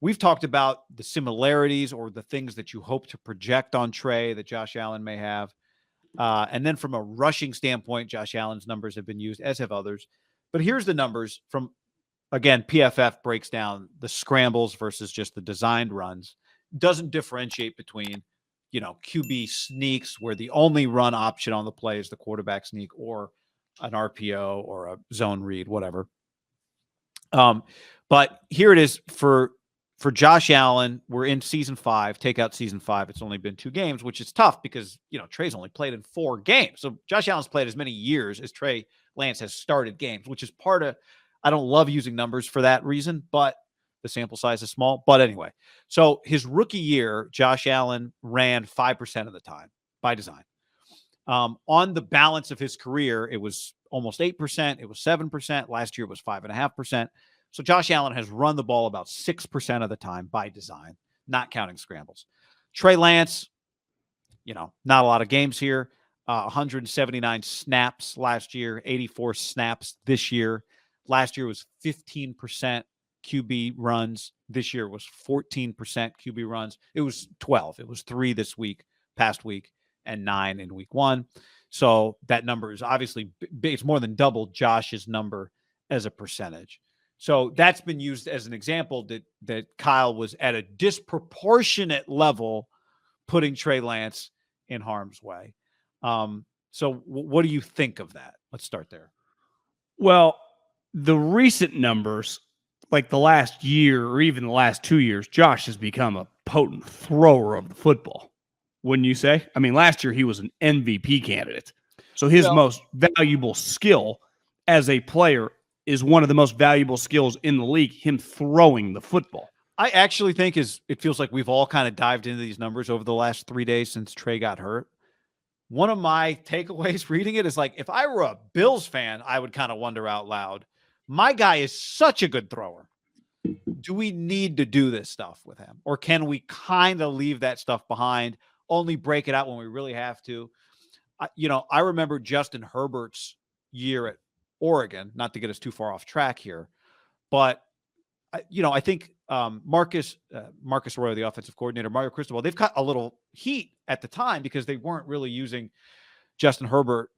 we've talked about the similarities or the things that you hope to project on Trey that Josh Allen may have. And then from a rushing standpoint, Josh Allen's numbers have been used, as have others. But here's the numbers from, again, PFF breaks down the scrambles versus just the designed runs. Doesn't differentiate between, QB sneaks where the only run option on the play is the quarterback sneak or an RPO or a zone read, whatever. But here it is for Josh Allen. We're in season 5. Take out season 5. It's only been 2 games, which is tough because, Trey's only played in 4 games. So Josh Allen's played as many years as Trey Lance has started games, which is part of, I don't love using numbers for that reason, but the sample size is small. But anyway, so his rookie year, Josh Allen ran 5% of the time by design. On the balance of his career, it was almost 8%. It was 7%. Last year it was 5.5%. So Josh Allen has run the ball about 6% of the time by design, not counting scrambles. Trey Lance, not a lot of games here. 179 snaps last year, 84 snaps this year. Last year was 15% QB runs. This year was 14% QB runs. It was 12. It was 3 this week, past week, and 9 in week 1. So that number is obviously big. It's more than double Josh's number as a percentage. So that's been used as an example that Kyle was at a disproportionate level putting Trey Lance in harm's way. So what do you think of that? Let's start there. Well, the recent numbers, like the last year or even the last 2 years, Josh has become a potent thrower of the football. Wouldn't you say? I mean, last year he was an MVP candidate. So his most valuable skill as a player is one of the most valuable skills in the league, him throwing the football. I actually think it feels like we've all kind of dived into these numbers over the last 3 days since Trey got hurt. One of my takeaways reading it is like, if I were a Bills fan, I would kind of wonder out loud, my guy is such a good thrower. Do we need to do this stuff with him? Or can we kind of leave that stuff behind, only break it out when we really have to? I remember Justin Herbert's year at Oregon, not to get us too far off track here, but I think Marcus Arroyo, the offensive coordinator, Mario Cristobal, they've got a little heat at the time because they weren't really using Justin Herbert.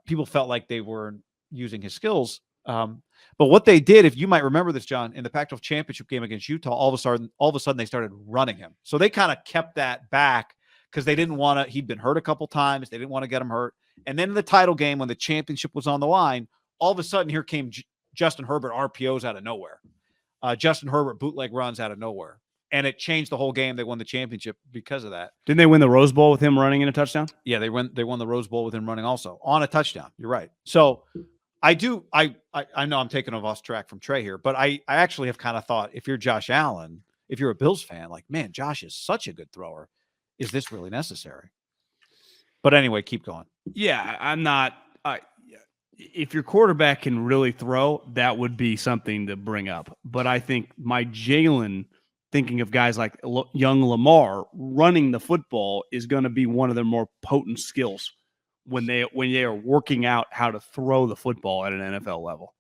People felt like they weren't using his skills. But what they did, if you might remember this, John, in the Pac-12 championship game against Utah, all of a sudden they started running him. So they kind of kept that back because they didn't want to. He'd been hurt a couple times. They didn't want to get him hurt. And then in the title game, when the championship was on the line, all of a sudden here came Justin Herbert RPOs out of nowhere. Justin Herbert bootleg runs out of nowhere. And it changed the whole game. They won the championship because of that. Didn't they win the Rose Bowl with him running in a touchdown? Yeah, they won the Rose Bowl with him running also on a touchdown. You're right. So I know I'm taking off track from Trey here, but I actually have kind of thought, if you're Josh Allen, if you're a Bills fan, like, man, Josh is such a good thrower. Is this really necessary? But anyway, keep going. Yeah, I'm not. If your quarterback can really throw, that would be something to bring up. But I think my Jalen, thinking of guys like young Lamar, running the football is going to be one of their more potent skills when they are working out how to throw the football at an NFL level.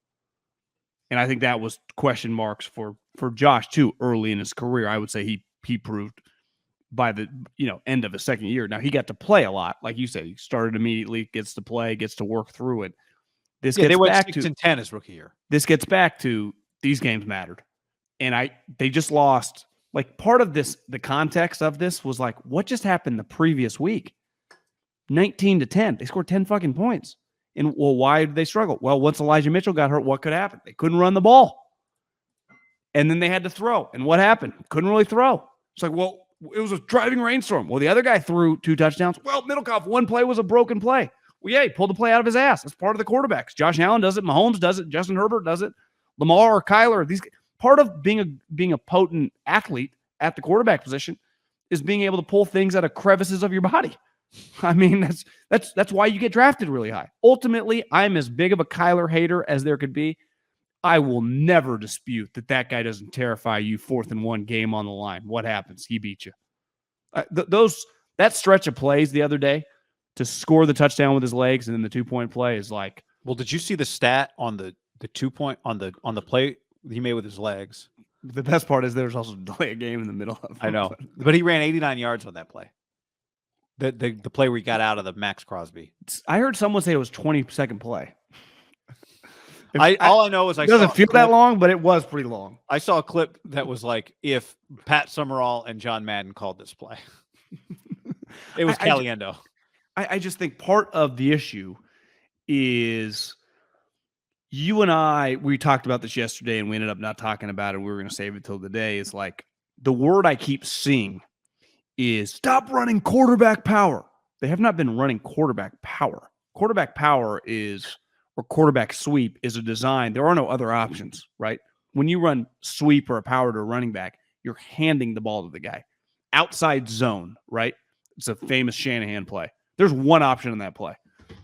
And I think that was question marks for Josh too early in his career. I would say he proved by the end of his second year. Now he got to play a lot, like you said. He started immediately, gets to play, gets to work through it. They went 6-10 his rookie year. This gets back to these games mattered, and they just lost. Like, part of this, the context of this was like, what just happened the previous week? 19-10. They scored 10 fucking points. And well, why did they struggle? Well, once Elijah Mitchell got hurt, what could happen? They couldn't run the ball, and then they had to throw. And what happened? Couldn't really throw. It's like, well, it was a driving rainstorm. Well, the other guy threw 2 touchdowns. Well, MIDDLEKAUFF, one play was a broken play. Well, yeah, he pulled the play out of his ass. That's part of the quarterbacks. Josh Allen does it. Mahomes does it. Justin Herbert does it. Lamar or Kyler. Part of being a potent athlete at the quarterback position is being able to pull things out of crevices of your body. I mean, that's why you get drafted really high. Ultimately, I'm as big of a Kyler hater as there could be. I will never dispute that guy doesn't terrify you 4th and 1 game on the line. What happens? He beat you. That stretch of plays the other day to score the touchdown with his legs and then the 2-point play is like. Well, did you see the stat on the 2-point on the play he made with his legs? The best part is there's also delay a game in the middle of. I know, but he ran 89 yards on that play. The play where he got out of the Max Crosby. I heard someone say it was 20-second play. All I know is it doesn't feel that long, but it was pretty long. I saw a clip that was like if Pat Summerall and John Madden called this play. It was Caliendo. I just think part of the issue is you and I, we talked about this yesterday and we ended up not talking about it. We were going to save it till the day. It's like the word I keep seeing is stop running quarterback power. They have not been running quarterback power. Quarterback power or quarterback sweep is a design. There are no other options, right? When you run sweep or a power to a running back, you're handing the ball to the guy. Outside zone, right? It's a famous Shanahan play. There's one option in that play.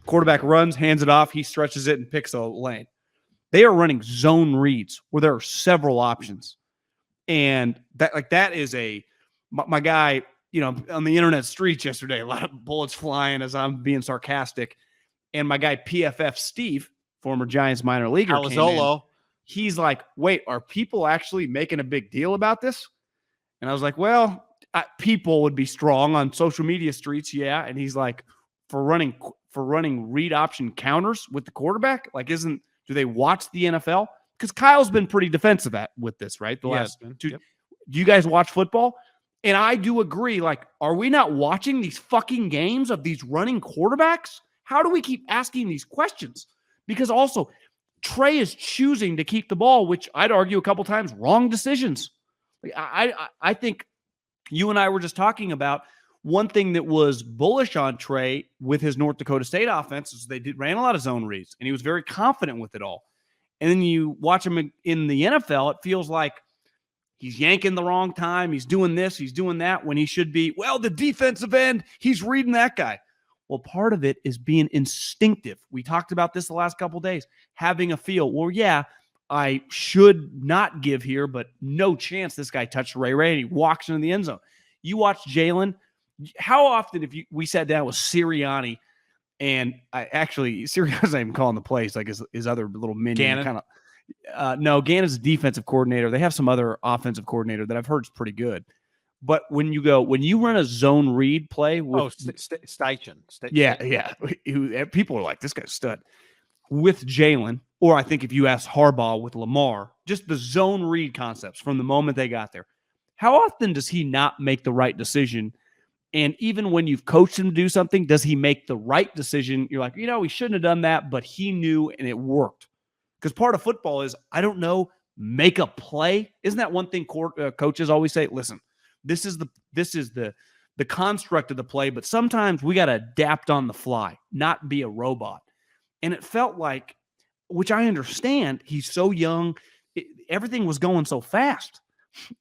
Quarterback runs, hands it off, he stretches it and picks a lane. They are running zone reads where there are several options. And that is my guy, on the internet streets yesterday, a lot of bullets flying as I'm being sarcastic. And my guy PFF Steve, former Giants minor leaguer, Alazolo, he's like, wait, are people actually making a big deal about this? And I was like, well, people would be strong on social media streets, yeah. And he's like, for running read option counters with the quarterback, like do they watch the NFL? Because Kyle's been pretty defensive with this, right? The last two. Yep. Do you guys watch football? And I do agree. Like, are we not watching these fucking games of these running quarterbacks? How do we keep asking these questions? Because also, Trey is choosing to keep the ball, which I'd argue a couple times wrong decisions. Like, I think you and I were just talking about one thing that was bullish on Trey with his North Dakota State offense is they ran a lot of zone reads, and he was very confident with it all. And then you watch him in the NFL, it feels like he's yanking the wrong time. He's doing this, he's doing that, when he should be, the defensive end, he's reading that guy. Well, part of it is being instinctive. We talked about this the last couple of days, having a feel. Well, yeah, I should not give here, but no chance this guy touched Ray and he walks into the end zone. You watch Jalen. How often we sat down with Sirianni, and Sirianni's not even calling the plays, like his other little minion kind of. No, Gannon's a defensive coordinator. They have some other offensive coordinator that I've heard is pretty good. But when you run a zone read play with Steichen. Yeah. People are like, this guy's a stud. With Jalen, or I think if you ask Harbaugh with Lamar, just the zone read concepts from the moment they got there. How often does he not make the right decision? And even when you've coached him to do something, does he make the right decision? You're like, he shouldn't have done that, but he knew and it worked. Because part of football is, I don't know, make a play. Isn't that one thing coaches always say? Listen, this is the construct of the play, but sometimes we got to adapt on the fly, not be a robot. And it felt like, which I understand, he's so young, everything was going so fast.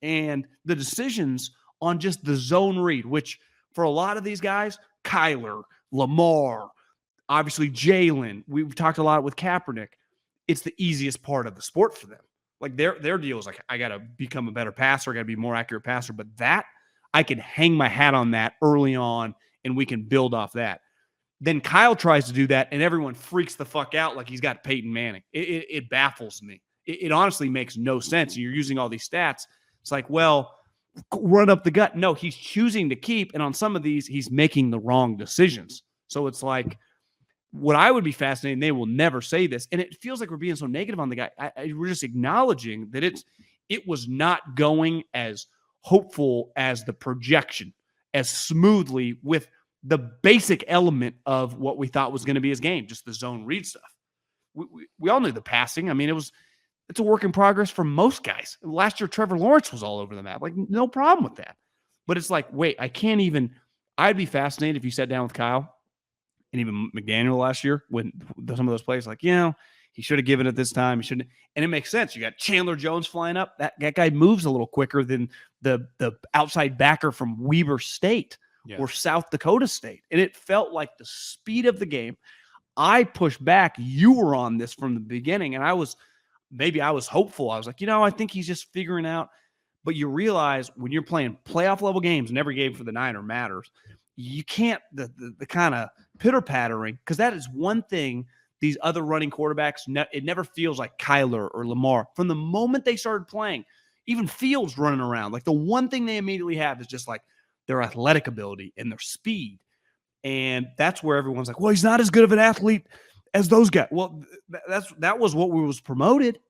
And the decisions on just the zone read, which for a lot of these guys, Kyler, Lamar, obviously Jalen, we've talked a lot with Kaepernick, it's the easiest part of the sport for them. Like their deal is like, I got to become a better passer, I got to be a more accurate passer, but that, I can hang my hat on that early on and we can build off that. Then Kyle tries to do that and everyone freaks the fuck out like he's got Peyton Manning. It baffles me. It honestly makes no sense. You're using all these stats. It's like, well, run up the gut. No, he's choosing to keep. And on some of these, he's making the wrong decisions. So it's like, what I would be fascinated, they will never say this. And it feels like we're being so negative on the guy. We're just acknowledging that it was not going as hopeful as the projection, as smoothly with the basic element of what we thought was going to be his game, just the zone read stuff. We all knew the passing. I mean, it's a work in progress for most guys. Last year, Trevor Lawrence was all over the map. Like, no problem with that. But it's like, wait, I'd be fascinated if you sat down with Kyle and even McDaniel last year when some of those plays, like, he should have given it this time. He shouldn't. And it makes sense. You got Chandler Jones flying up. That guy moves a little quicker than the outside backer from Weber State or South Dakota State. And it felt like the speed of the game. I pushed back. You were on this from the beginning. And I was hopeful. I was like, I think he's just figuring out. But you realize when you're playing playoff level games and every game for the Niner matters, you can't, the kind of pitter pattering, because that is one thing these other running quarterbacks, it never feels like Kyler or Lamar. From the moment they started playing, even Fields running around. Like the one thing they immediately have is just like their athletic ability and their speed. And that's where everyone's like, well, he's not as good of an athlete as those guys. Well, that was what was promoted.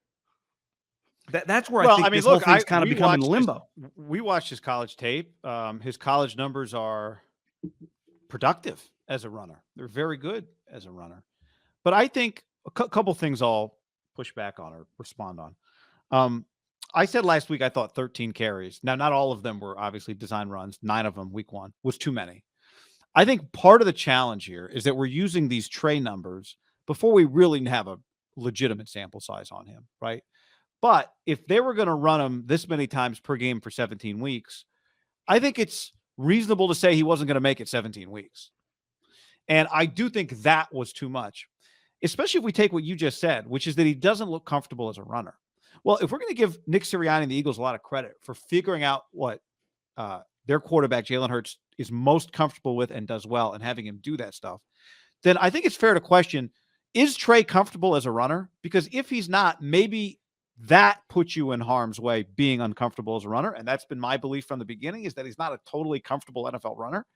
That's where I think this whole thing's kind of becoming limbo. We watched his college tape. His college numbers are productive as a runner. They're very good as a runner. But I think a couple things I'll push back on or respond on. I said last week I thought 13 carries. Now, not all of them were obviously design runs. 9 of them week 1 was too many. I think part of the challenge here is that we're using these Trey numbers before we really have a legitimate sample size on him, right? But if they were going to run him this many times per game for 17 weeks, I think it's reasonable to say he wasn't going to make it 17 weeks. And I do think that was too much, especially if we take what you just said, which is that he doesn't look comfortable as a runner. Well, if we're going to give Nick Sirianni and the Eagles a lot of credit for figuring out what their quarterback, Jalen Hurts, is most comfortable with and does well and having him do that stuff, then I think it's fair to question, is Trey comfortable as a runner? Because if he's not, maybe that puts you in harm's way being uncomfortable as a runner. And that's been my belief from the beginning, is that he's not a totally comfortable NFL runner.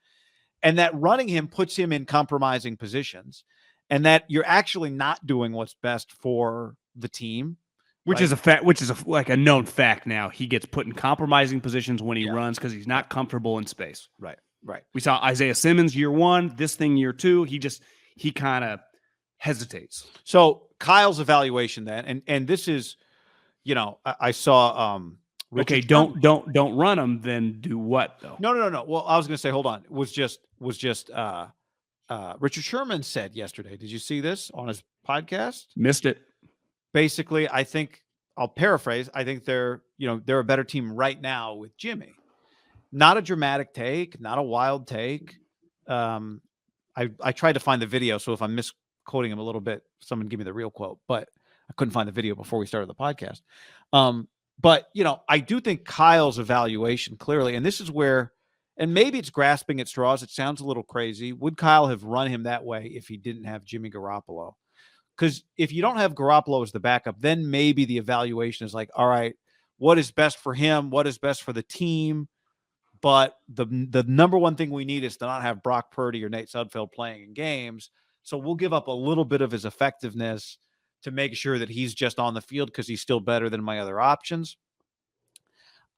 And that running him puts him in compromising positions. And that you're actually not doing what's best for the team. Which is a fact, like a known fact now. He gets put in compromising positions when he runs because he's not comfortable in space. Right. We saw Isaiah Simmons year 1, this thing year 2. He kind of hesitates. So Kyle's evaluation then, and this is, I saw okay, don't run him, then do what though? No. Well, I was going to say, hold on. It was just Richard Sherman said yesterday. Did you see this on his podcast? Missed it. Basically, I think I'll paraphrase. I think they're a better team right now with Jimmy. Not a dramatic take, not a wild take. I tried to find the video, so if I'm misquoting him a little bit, someone give me the real quote. But I couldn't find the video before we started the podcast. But I do think Kyle's evaluation clearly, and this is where, and maybe it's grasping at straws. It sounds a little crazy. Would Kyle have run him that way if he didn't have Jimmy Garoppolo? Because if you don't have Garoppolo as the backup, then maybe the evaluation is like, all right, what is best for him? What is best for the team? But the number one thing we need is to not have Brock Purdy or Nate Sudfeld playing in games. So we'll give up a little bit of his effectiveness to make sure that he's just on the field because he's still better than my other options.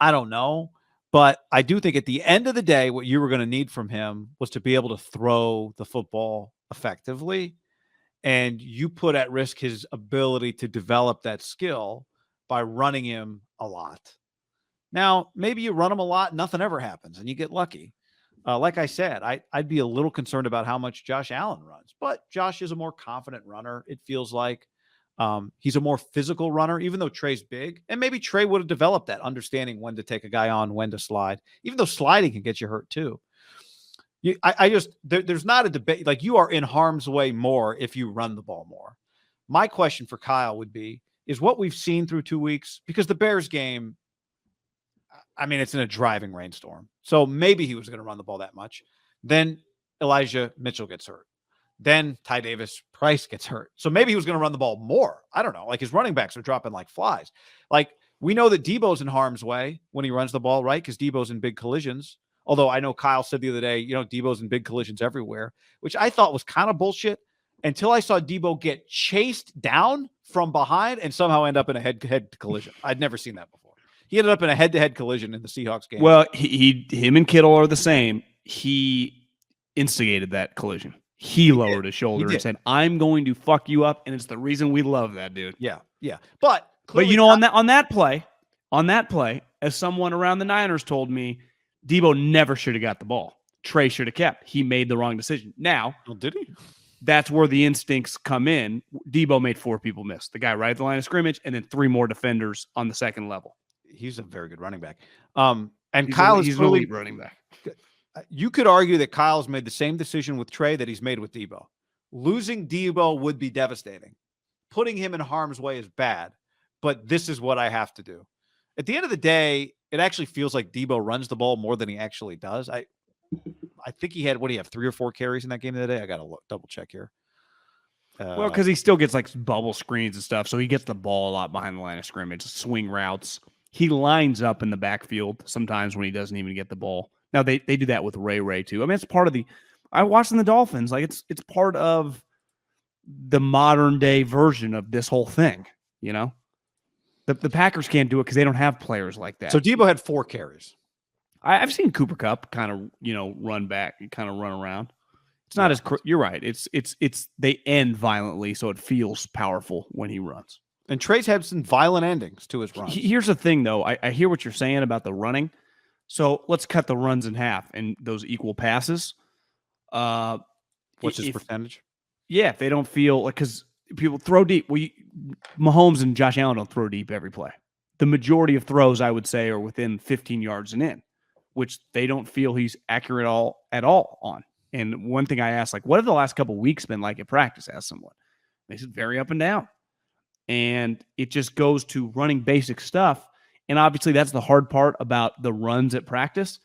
I don't know. But I do think at the end of the day, what you were going to need from him was to be able to throw the football effectively. And you put at risk his ability to develop that skill by running him a lot. Now, maybe you run him a lot, nothing ever happens, and you get lucky. Like I said, I'd be a little concerned about how much Josh Allen runs. But Josh is a more confident runner, it feels like. He's a more physical runner, even though Trey's big. And maybe Trey would have developed that understanding when to take a guy on, when to slide, even though sliding can get you hurt too. There's not a debate. Like, you are in harm's way more if you run the ball more. My question for Kyle would be, is what we've seen through 2 weeks, because the Bears game, I mean, it's in a driving rainstorm. So maybe he was going to run the ball that much. Then Elijah Mitchell gets hurt. Then Ty Davis Price gets hurt. So maybe he was going to run the ball more. I don't know. Like, his running backs are dropping like flies. Like, we know that Debo's in harm's way when he runs the ball, right? Because Debo's in big collisions. Although I know Kyle said the other day, Debo's in big collisions everywhere, which I thought was kind of bullshit until I saw Debo get chased down from behind and somehow end up in a head-to-head collision. I'd never seen that before. He ended up in a head-to-head collision in the Seahawks game. Well, him and Kittle are the same. He instigated that collision. He lowered his shoulder and said, "I'm going to fuck you up," and it's the reason we love that dude. Yeah. But on that play, as someone around the Niners told me, Debo never should have got the ball. Trey should have kept. He made the wrong decision. Now, did he? That's where the instincts come in. Debo made 4 people miss. The guy right at the line of scrimmage, and then 3 more defenders on the second level. He's a very good running back. And he's an elite running back. You could argue that Kyle's made the same decision with Trey that he's made with Debo. Losing Debo would be devastating. Putting him in harm's way is bad, but this is what I have to do. At the end of the day, it actually feels like Debo runs the ball more than he actually does. I think he had, 3 or 4 carries in that game the other day? I got to double check here. Well, because he still gets like bubble screens and stuff, so he gets the ball a lot behind the line of scrimmage, swing routes. he lines up in the backfield sometimes when he doesn't even get the ball. Now they do that with Ray too. I mean, it's part of the. I watched in the Dolphins, like it's part of the modern day version of this whole thing. You know, the Packers can't do it because they don't have players like that. So Debo had 4 carries. I've seen Cooper Kupp kind of run back and kind of run around. It's not as you're right. It's they end violently, so it feels powerful when he runs. And Trey's had some violent endings to his runs. Here's the thing, though. I hear what you're saying about the running. So let's cut the runs in half and those equal passes. What's his percentage? Yeah, if they don't feel like, because people throw deep. Mahomes and Josh Allen don't throw deep every play. The majority of throws, I would say, are within 15 yards and in, which they don't feel he's accurate at all on. And one thing I asked, like, what have the last couple of weeks been like at practice? Asked someone. They said very up and down. And it just goes to running basic stuff. And obviously that's the hard part about the runs at practice.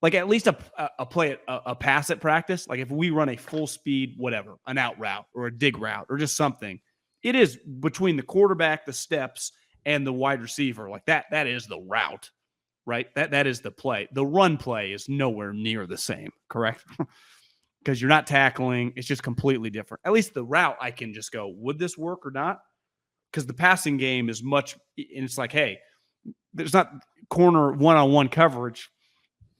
Like at least a pass at practice. Like if we run a full speed, whatever, an out route or a dig route or just something, it is between the quarterback, the steps, and the wide receiver. Like that is the route, right? That is the play. The run play is nowhere near the same, correct? Because you're not tackling. It's just completely different. At least the route, I can just go, would this work or not? Because the passing game is much, and it's like, hey, there's not corner one-on-one coverage.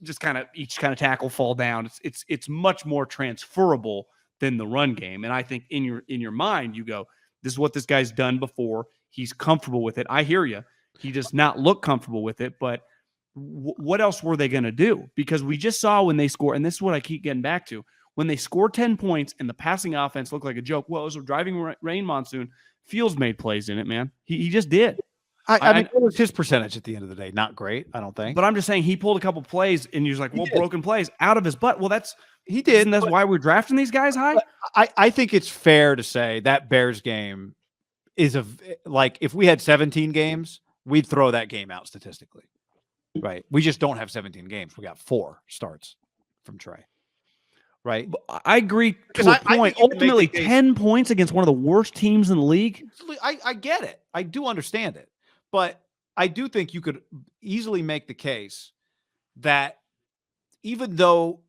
Just kind of each kind of tackle fall down. It's much more transferable than the run game. And I think in your mind, you go, this is what this guy's done before. He's comfortable with it. I hear you. He does not look comfortable with it. But what else were they going to do? Because we just saw when they score, and this is what I keep getting back to, when they score 10 points and the passing offense looked like a joke. Well, it was a driving rain monsoon. Fields made plays in it, man. He just did. I mean, it was his percentage at the end of the day. Not great, I don't think. But I'm just saying he pulled a couple plays, and you're like, well, broken plays out of his butt. Well, he did. And that's why we're drafting these guys high. I think it's fair to say that Bears game is if we had 17 games, we'd throw that game out statistically. Right. We just don't have 17 games. We got 4 starts from Trey. Right. I agree to a point. Ultimately, 10 points against one of the worst teams in the league. I get it. I do understand it. But I do think you could easily make the case that even though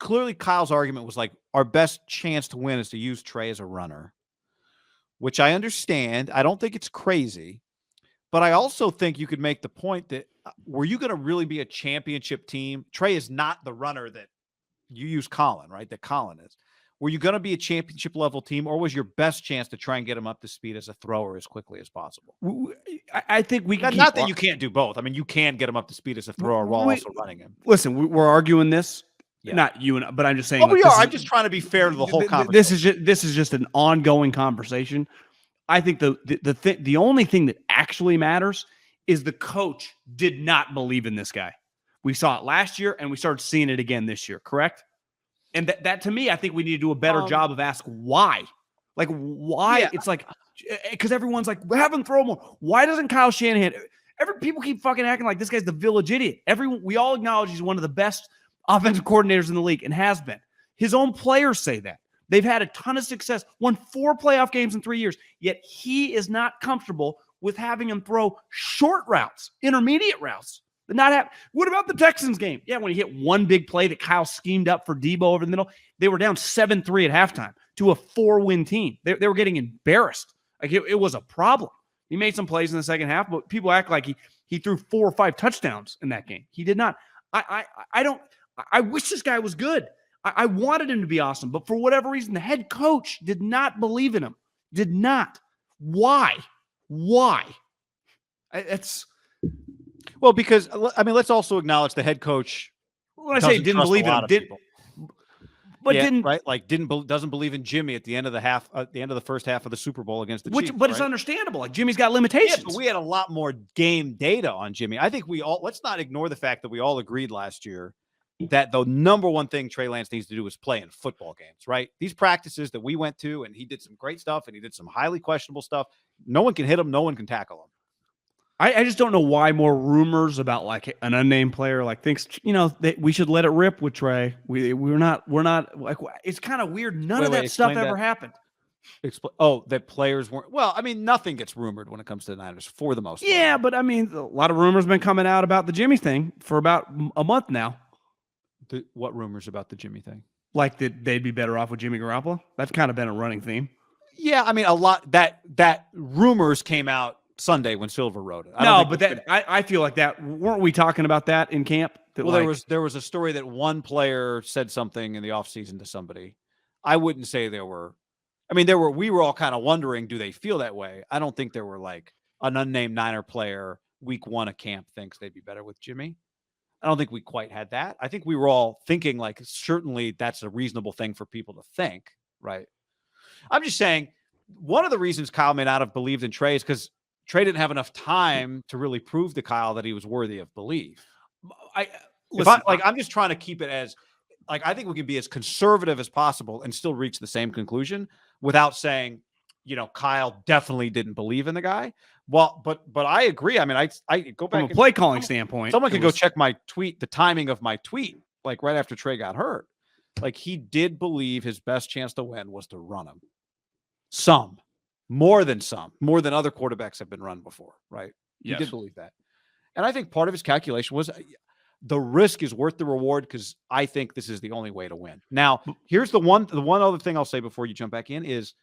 clearly Kyle's argument was like our best chance to win is to use Trey as a runner, which I understand. I don't think it's crazy. But I also think you could make the point that were you going to really be a championship team? Trey is not the runner that you use Colin, right? That Colin is. Were you going to be a championship level team, or was your best chance to try and get him up to speed as a thrower as quickly as possible? I think we can. Not that you can't do both. I mean, you can get him up to speed as a thrower while also running him. Listen, we're arguing this. Yeah. Not you and, but I'm just saying. Oh, we are. I'm just trying to be fair to the whole conversation. This is just an ongoing conversation. I think the only thing that actually matters is the coach did not believe in this guy. We saw it last year, and we started seeing it again this year. Correct? And that to me, I think we need to do a better job of asking why. Like, why? Yeah. It's like, because everyone's like, have him throw more. Why doesn't Kyle Shanahan? People keep fucking acting like this guy's the village idiot. We all acknowledge he's one of the best offensive coordinators in the league and has been. His own players say that. They've had a ton of success, won 4 playoff games in 3 years, yet he is not comfortable with having him throw short routes, intermediate routes. What about the Texans game? Yeah, when he hit one big play that Kyle schemed up for Debo over the middle, they were down 7-3 at halftime to a 4-win team. They were getting embarrassed. Like it was a problem. He made some plays in the second half, but people act like he threw 4 or 5 touchdowns in that game. He did not. I wish this guy was good. I wanted him to be awesome, but for whatever reason, the head coach did not believe in him. Did not. Why? Well, because I mean, let's also acknowledge the head coach. When I say didn't believe in him, doesn't believe in Jimmy at the end of the first half of the Super Bowl against the Chiefs. But it's understandable. Like Jimmy's got limitations. Yeah, but we had a lot more game data on Jimmy. I think let's not ignore the fact that we all agreed last year that the number one thing Trey Lance needs to do is play in football games, right? These practices that we went to, and he did some great stuff, and he did some highly questionable stuff. No one can hit him. No one can tackle him. I just don't know why more rumors about like an unnamed player like thinks we should let it rip with Trey. We're not like, it's kind of weird. None of that stuff ever happened. That players weren't. Well, I mean, nothing gets rumored when it comes to the Niners for the most part. Yeah, but I mean, a lot of rumors been coming out about the Jimmy thing for about a month now. What rumors about the Jimmy thing? Like that they'd be better off with Jimmy Garoppolo. That's kind of been a running theme. Yeah, I mean, a lot that rumors came out Sunday when Silver wrote it. I feel like that. Weren't we talking about that in camp? There was a story that one player said something in the offseason to somebody. I wouldn't say there were. I mean, we were all kind of wondering, do they feel that way? I don't think there were like an unnamed Niner player week 1 of camp thinks they'd be better with Jimmy. I don't think we quite had that. I think we were all thinking like, certainly that's a reasonable thing for people to think, right? I'm just saying one of the reasons Kyle may not have believed in Trey is because Trey didn't have enough time to really prove to Kyle that he was worthy of belief. I'm just trying to keep it as like, I think we can be as conservative as possible and still reach the same conclusion without saying, Kyle definitely didn't believe in the guy. Well, but I agree. I mean, I go back from a play calling standpoint. Someone could go check my tweet, the timing of my tweet, like right after Trey got hurt. Like he did believe his best chance to win was to run him. More than other quarterbacks have been run before, right? Yes. He did believe that. And I think part of his calculation was the risk is worth the reward because I think this is the only way to win. Now, here's the one other thing I'll say before you jump back in is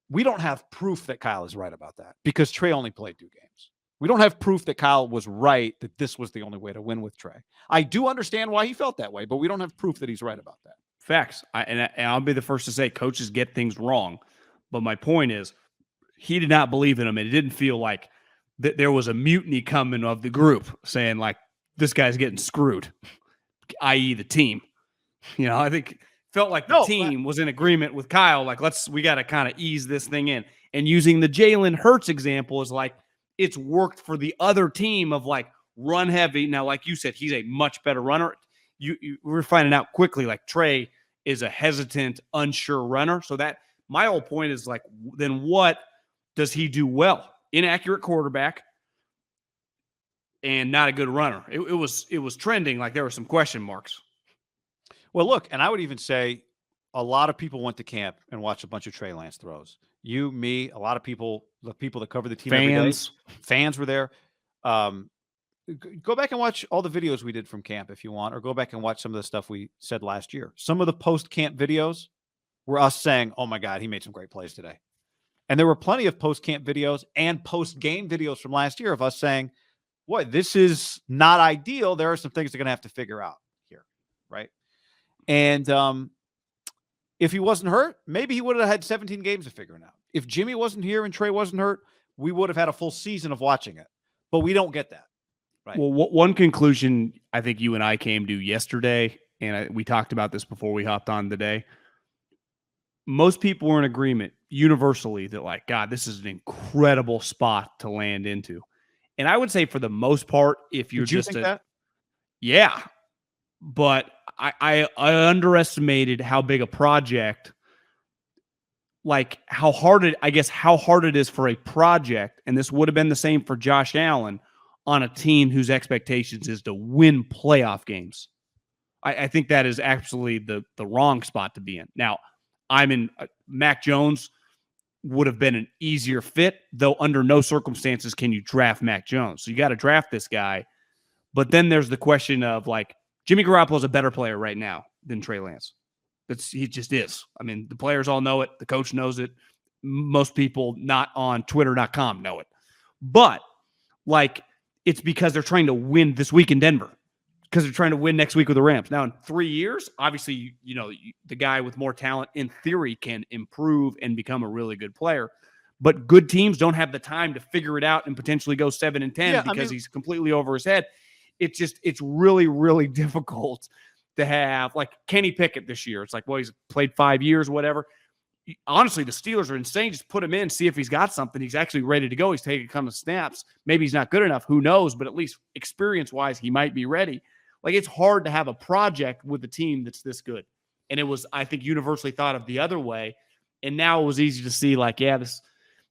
we don't have proof that Kyle is right about that because Trey only played 2 games. We don't have proof that Kyle was right, that this was the only way to win with Trey. I do understand why he felt that way, but we don't have proof that he's right about that. Facts. And I'll be the first to say coaches get things wrong. But my point is he did not believe in him. And it didn't feel like that there was a mutiny coming of the group saying like, this guy's getting screwed, i.e. the team. I think felt like the team was in agreement with Kyle. Like, we got to kind of ease this thing in. And using the Jalen Hurts example is like, it's worked for the other team of like run heavy. Now, like you said, he's a much better runner. We're finding out quickly, like Trey is a hesitant, unsure runner. So that my whole point is like, then what does he do well? Inaccurate quarterback and not a good runner. It was trending. Like there were some question marks. Well, look, and I would even say a lot of people went to camp and watched a bunch of Trey Lance throws. You, me, a lot of people, the people that cover the team every day, fans were there. Go back and watch all the videos we did from camp if you want, or go back and watch some of the stuff we said last year. Some of the post-camp videos were us saying, oh my God, he made some great plays today. And there were plenty of post-camp videos and post-game videos from last year of us saying, boy, this is not ideal. There are some things they're going to have to figure out here, right? And if he wasn't hurt, maybe he would have had 17 games to figure it out. If Jimmy wasn't here and Trey wasn't hurt, we would have had a full season of watching it. But we don't get that. Right. Well, one conclusion I think you and I came to yesterday, and we talked about this before we hopped on today. Most people were in agreement universally that, like, God, this is an incredible spot to land into. And I would say for the most part, if you're just that? Yeah. But I underestimated how big a project, like how hard it is for a project. And this would have been the same for Josh Allen on a team whose expectations is to win playoff games. I think that is actually the wrong spot to be in. Now, Mac Jones would have been an easier fit, though under no circumstances can you draft Mac Jones. So you got to draft this guy. But then there's the question of, like, Jimmy Garoppolo is a better player right now than Trey Lance. He just is. I mean, the players all know it. The coach knows it. Most people not on Twitter.com know it. But, like, it's because they're trying to win this week in Denver, because they're trying to win next week with the Rams. Now, in 3 years, obviously, the guy with more talent, in theory, can improve and become a really good player. But good teams don't have the time to figure it out and potentially go 7-10 because he's completely over his head. It's really, really difficult to have, like, Kenny Pickett this year. It's like, well, he's played 5 years, whatever. Honestly, the Steelers are insane. Just put him in, see if he's got something. He's actually ready to go. He's taking a couple of snaps. Maybe he's not good enough. Who knows? But at least experience-wise, he might be ready. Like, it's hard to have a project with a team that's this good. And it was, I think, universally thought of the other way. And now it was easy to see, like, yeah, this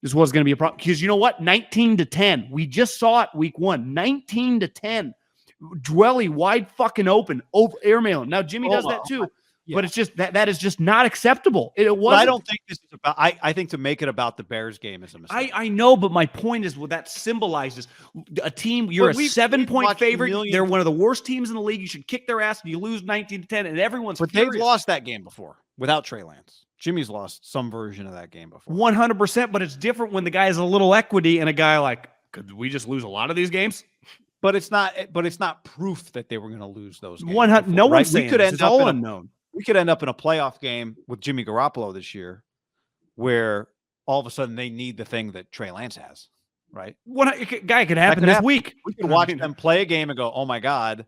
was going to be a problem. Because you know what? 19-10. We just saw it week 1. 19-10. Dwelly wide fucking open. Airmail. Now, Jimmy does that too. Yeah. But it's just that is just not acceptable. It was. I don't think this is about. I think to make it about the Bears game is a mistake. I know, but my point is, that symbolizes a team. You're a 7-point favorite. They're one of the worst teams in the league. You should kick their ass, and you lose 19-10, and everyone's. But furious. they've lost that game before without Trey Lance. Jimmy's lost some version of that game before. 100%, but it's different when the guy has a little equity and a guy like, could we just lose a lot of these games? But it's not. But it's not proof that they were going to lose those games. 100. No one's saying we could this. end It's up all in unknown. We could end up in a playoff game with Jimmy Garoppolo this year, where all of a sudden they need the thing that Trey Lance has, right? Guy could happen this week. We can watch them play a game and go, "Oh my god."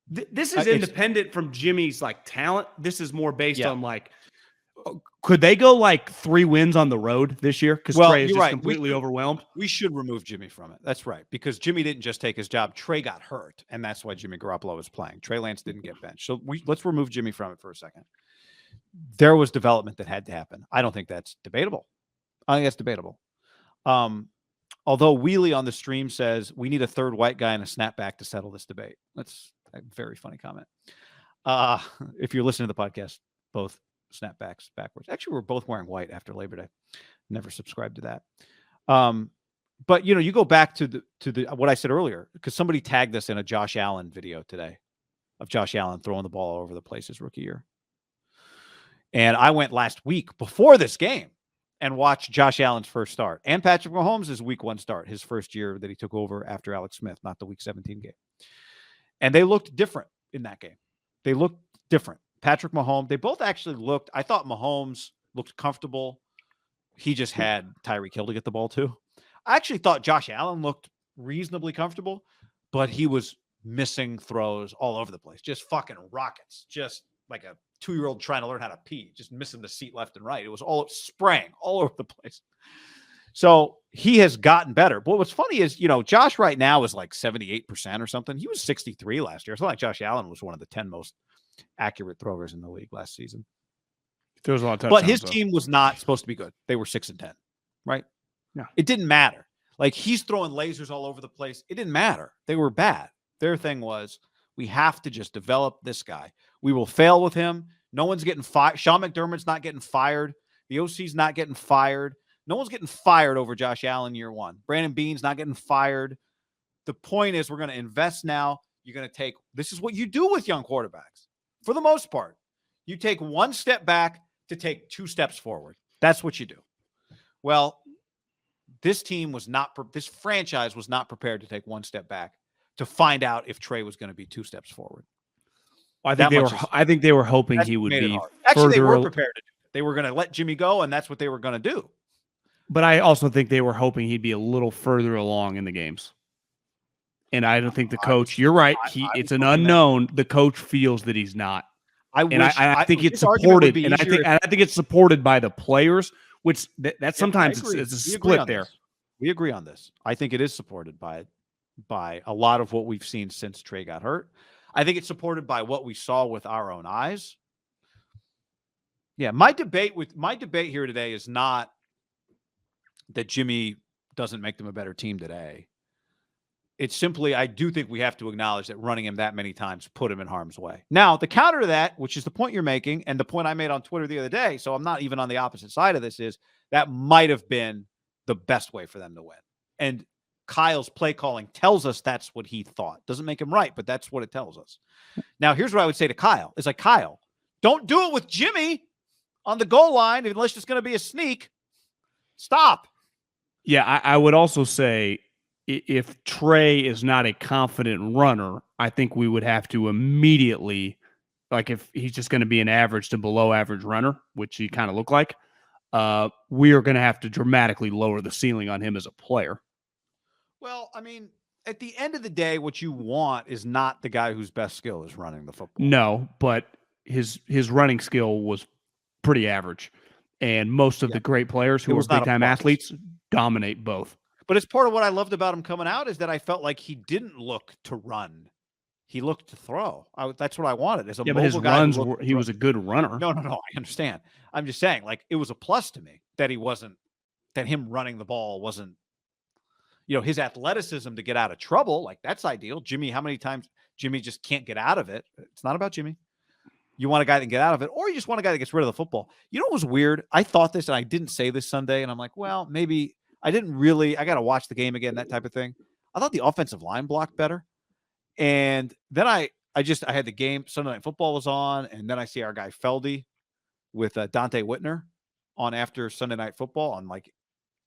This is independent from Jimmy's like talent. This is more based on like, could they go like 3 wins on the road this year? Because Trey is just completely overwhelmed. We should remove Jimmy from it. That's right. Because Jimmy didn't just take his job. Trey got hurt, and that's why Jimmy Garoppolo was playing. Trey Lance didn't get benched. So let's remove Jimmy from it for a second. There was development that had to happen. I don't think that's debatable. I think that's debatable. Although Wheelie on the stream says we need a third white guy and a snapback to settle this debate. That's a very funny comment. If you're listening to the podcast, both snapbacks backwards. Actually, we're both wearing white after Labor Day. Never subscribed to that. But you go back to the what I said earlier, because somebody tagged us in a Josh Allen video today of Josh Allen throwing the ball all over the place his rookie year. And I went last week before this game and watched Josh Allen's first start and Patrick Mahomes' week 1 start, his first year that he took over after Alex Smith, not the week 17 game. And they looked different in that game. They looked different. Patrick Mahomes, they both actually looked, I thought Mahomes looked comfortable. He just had Tyreek Hill to get the ball to. I actually thought Josh Allen looked reasonably comfortable, but he was missing throws all over the place. Just fucking rockets. Just like a 2-year-old trying to learn how to pee, just missing the seat left and right. It was all spraying all over the place. So he has gotten better. But what's funny is, Josh right now is like 78% or something. He was 63 last year. It's not like Josh Allen was one of the 10 most accurate throwers in the league last season. There was a lot of touchdowns, but his team was not supposed to be good. They were 6-10, right? Yeah. It didn't matter. Like, he's throwing lasers all over the place. It didn't matter. They were bad. Their thing was, we have to just develop this guy. We will fail with him. No one's getting fired. Sean McDermott's not getting fired. The OC's not getting fired. No one's getting fired over Josh Allen year 1. Brandon Beane's not getting fired. The point is, we're going to invest now. You're going to take, this is what you do with young quarterbacks. For the most part, you take 1 step back to take 2 steps forward. That's what you do. Well, this franchise was not prepared to take 1 step back to find out if Trey was going to be 2 steps forward. I think they were hoping he would be. Actually, they were prepared to do it. They were going to let Jimmy go, and that's what they were going to do. But I also think they were hoping he'd be a little further along in the games. And I don't think the coach, you're right. It's an unknown. The coach feels that he's not. I think it's supported. And I think it's supported by the players, which that sometimes it's a split there. We agree on this. I think it is supported by a lot of what we've seen since Trey got hurt. I think it's supported by what we saw with our own eyes. Yeah, my debate here today is not that Jimmy doesn't make them a better team today. It's simply, I do think we have to acknowledge that running him that many times put him in harm's way. Now, the counter to that, which is the point you're making, and the point I made on Twitter the other day, so I'm not even on the opposite side of this, is that might have been the best way for them to win. And Kyle's play calling tells us that's what he thought. Doesn't make him right, but that's what it tells us. Now, here's what I would say to Kyle. It's like, Kyle, don't do it with Jimmy on the goal line unless it's going to be a sneak. Stop. Yeah, I would also say, if Trey is not a confident runner, I think we would have to immediately, like if he's just going to be an average to below average runner, which he kind of look like, we are going to have to dramatically lower the ceiling on him as a player. Well, I mean, at the end of the day, what you want is not the guy whose best skill is running the football. No, but his running skill was pretty average. And most of the great players who are big-time athletes dominate both. But it's part of what I loved about him coming out is that I felt like he didn't look to run. He looked to throw. That's what I wanted. As a but his runs, he was a good runner. No. I understand. I'm just saying, like, it was a plus to me that him running the ball wasn't, his athleticism to get out of trouble. Like, that's ideal. Jimmy, how many times Jimmy just can't get out of it? It's not about Jimmy. You want a guy that can get out of it, or you just want a guy that gets rid of the football. You know what was weird? I thought this, and I didn't say this Sunday, and I'm like, well, maybe I didn't really. I got to watch the game again, that type of thing. I thought the offensive line blocked better, and then I had the game. Sunday Night Football was on, and then I see our guy Feldy with Dante Whitner on after Sunday Night Football on like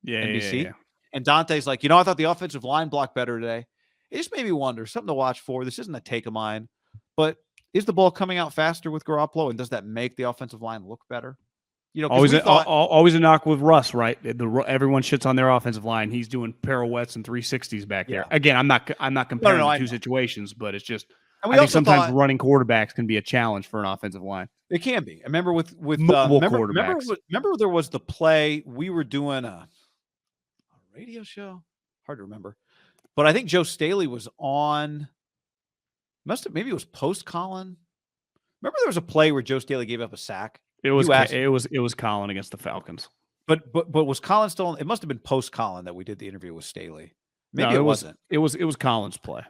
NBC, Yeah. and Dante's like, I thought the offensive line blocked better today. It just made me wonder, something to watch for. This isn't a take of mine, but is the ball coming out faster with Garoppolo, and does that make the offensive line look better? Always a knock with Russ, right? Everyone shits on their offensive line. He's doing pirouettes and 360s back there. Again, I'm not comparing the two situations, but it's just I think sometimes running quarterbacks can be a challenge for an offensive line. It can be. I remember with quarterbacks. Remember there was the play we were doing a radio show. Hard to remember, but I think Joe Staley was on. Maybe it was post Colin. Remember there was a play where Joe Staley gave up a sack. It was Colin against the Falcons. But was Colin still? It must have been post Colin that we did the interview with Staley. Maybe it wasn't. It was Colin's play.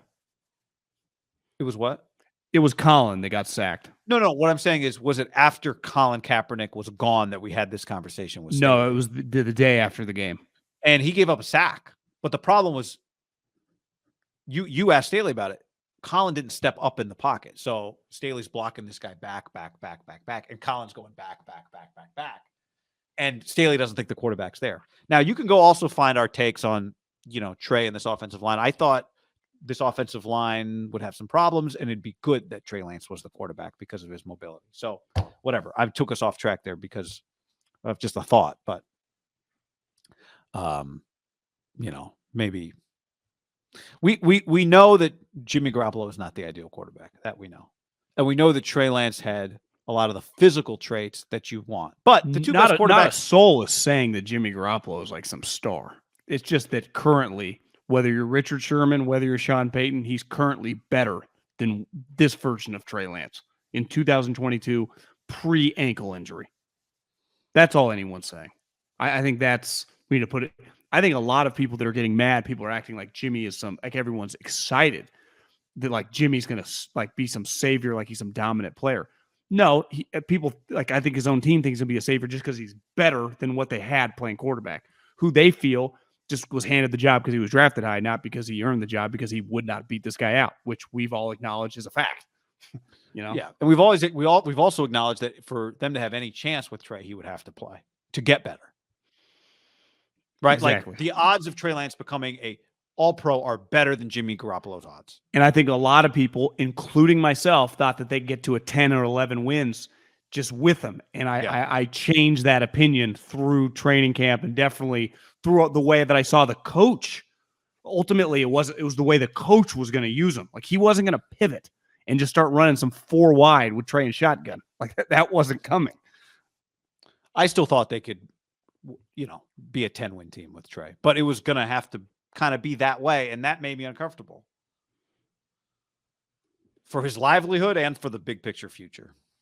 It was what? It was Colin that got sacked. No. What I'm saying is, was it after Colin Kaepernick was gone that we had this conversation with Staley? No, it was the day after the game. And he gave up a sack. But the problem was, you asked Staley about it. Colin didn't step up in the pocket. So Staley's blocking this guy back. And Colin's going back. And Staley doesn't think the quarterback's there. Now, you can go also find our takes on, Trey and this offensive line. I thought this offensive line would have some problems, and it'd be good that Trey Lance was the quarterback because of his mobility. So whatever. I took us off track there because of just a thought. But, maybe we know that Jimmy Garoppolo is not the ideal quarterback. That we know. And we know that Trey Lance had a lot of the physical traits that you want. But the two best quarterbacks... Not a soul is saying that Jimmy Garoppolo is like some star. It's just that currently, whether you're Richard Sherman, whether you're Sean Payton, he's currently better than this version of Trey Lance in 2022 pre-ankle injury. That's all anyone's saying. I think that's... We need to put it... I think a lot of people that are getting mad, people are acting like Jimmy is everyone's excited that like Jimmy's going to like be some savior, like he's some dominant player. No, people I think his own team thinks he'll be a savior just because he's better than what they had playing quarterback, who they feel just was handed the job because he was drafted high, not because he earned the job, because he would not beat this guy out, which we've all acknowledged as a fact. Yeah, and we've also acknowledged that for them to have any chance with Trey, he would have to play to get better. Right? Exactly. Like the odds of Trey Lance becoming a all-pro are better than Jimmy Garoppolo's odds. And I think a lot of people, including myself, thought that they'd get to a 10 or 11 wins just with him. And I changed that opinion through training camp and definitely throughout the way that I saw the coach. Ultimately, it was the way the coach was going to use him. Like he wasn't going to pivot and just start running some 4 wide with Trey and shotgun. Like that wasn't coming. I still thought they could be a 10-win team with Trey, but it was going to have to kind of be that way, and that made me uncomfortable for his livelihood and for the big picture future.